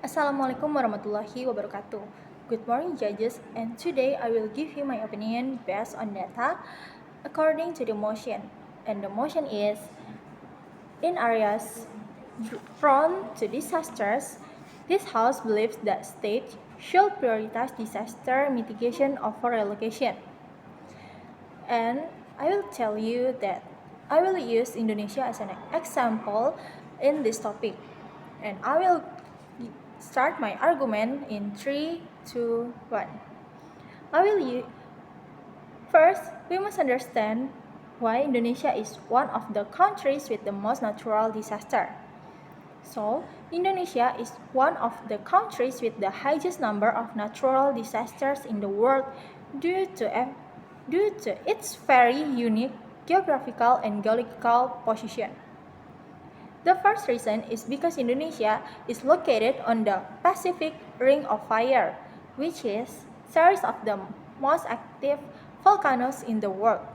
Assalamualaikum warahmatullahi wabarakatuh. Good morning, judges, and today I will give you my opinion based on data according to the motion. And the motion is in areas prone to disasters, this House believes that states should prioritize disaster mitigation over relocation. And I will tell you that I will use Indonesia as an example in this topic. And I will start my argument in 3, 2, 1. I will use First, we must understand why Indonesia is one of the countries with the most natural disaster. So, Indonesia is one of the countries with the highest number of natural disasters in the world due to its very unique geographical and geological position. The first reason is because Indonesia is located on the Pacific Ring of Fire, which is series of the most active volcanoes in the world.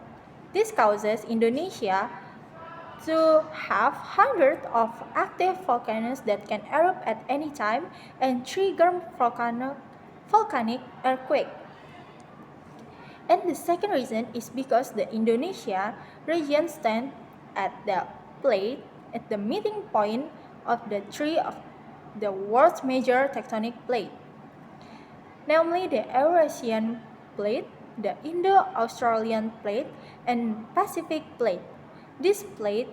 This causes Indonesia to have hundreds of active volcanoes that can erupt at any time and trigger volcanic earthquake. And the second reason is because the Indonesia region stands at the plate at the meeting point of the three of the world's major tectonic plate, namely the Eurasian plate, the Indo-Australian plate, and Pacific plate. These plates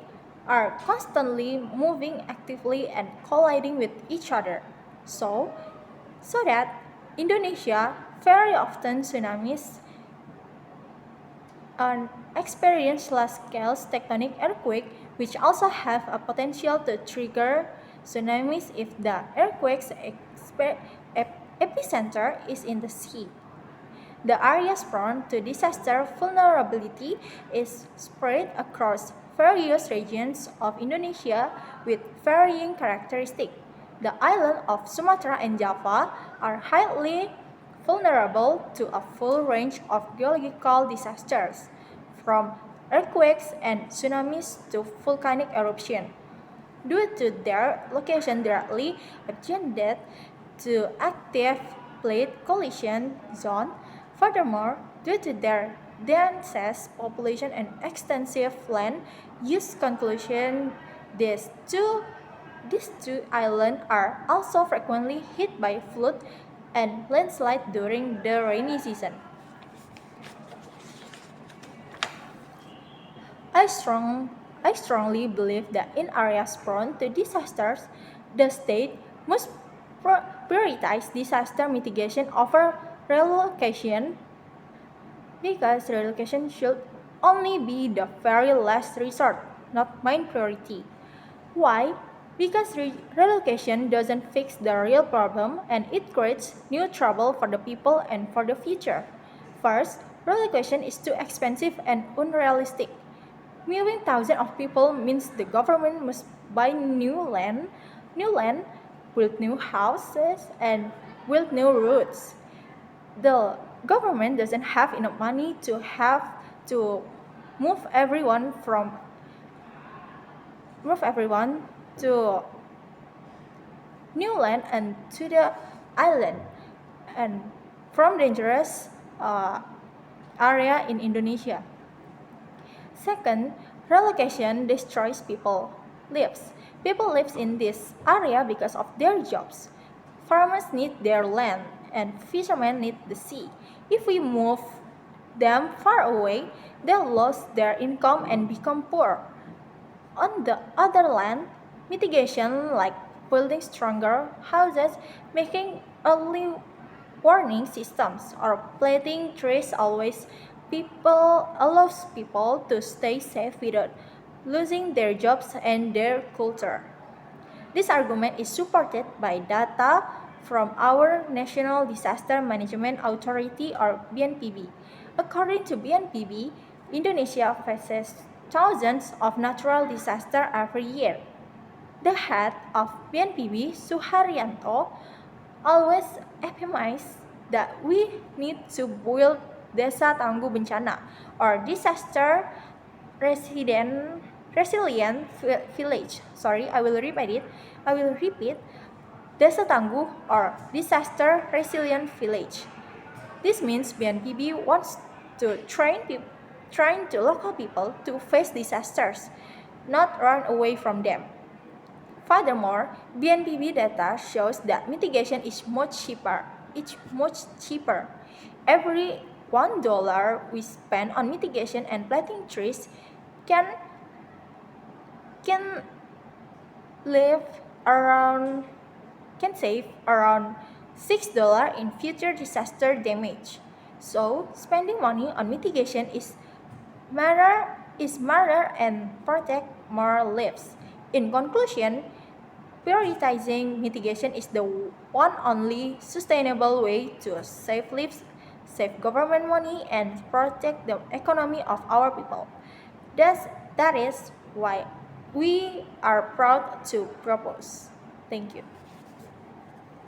are constantly moving actively and colliding with each other. So that Indonesia very often tsunamis experience large-scale tectonic earthquake, which also have a potential to trigger tsunamis if the earthquake's epicenter is in the sea. The areas prone to disaster vulnerability is spread across various regions of Indonesia with varying characteristics. The island of Sumatra and Java are highly vulnerable to a full range of geological disasters, from earthquakes and tsunamis to volcanic eruption, due to their location directly adjacent to active plate collision zone. Furthermore, due to their dense population and extensive land use conclusion, these two islands are also frequently hit by flood and landslide during the rainy season. I strongly believe that in areas prone to disasters, the state must prioritize disaster mitigation over relocation, because relocation should only be the very last resort, not main priority. Why? Because relocation doesn't fix the real problem and it creates new trouble for the people and for the future. First, relocation is too expensive and unrealistic. Moving thousands of people means the government must buy new land, build new houses, and build new roads. The government doesn't have enough money to move everyone from move everyone to new land and to the island and from dangerous area in Indonesia. Second, relocation destroys people lives. People live in this area because of their jobs. Farmers need their land and fishermen need the sea. If we move them far away, they'll lose their income and become poor. On the other hand, mitigation like building stronger houses, making early warning systems, or planting trees allows people to stay safe without losing their jobs and their culture. This argument is supported by data from our National Disaster Management Authority, or BNPB. According to BNPB, Indonesia faces thousands of natural disasters every year. The head of BNPB, Suharyanto, always emphasizes that we need to build Desa Tangguh Bencana, or disaster resilient village. Sorry, I will repeat it. Desa Tangguh or Disaster Resilient Village. This means BNPB wants to train the local people to face disasters, not run away from them. Furthermore, BNPB data shows that mitigation is much cheaper. It's much cheaper. Every $1 we spend on mitigation and planting trees can can live around can save around $6 in future disaster damage. So, spending money on mitigation matter and protect more lives. In conclusion, prioritizing mitigation is the one only sustainable way to save lives, save government money, and protect the economy of our people. That is why we are proud to propose. Thank you.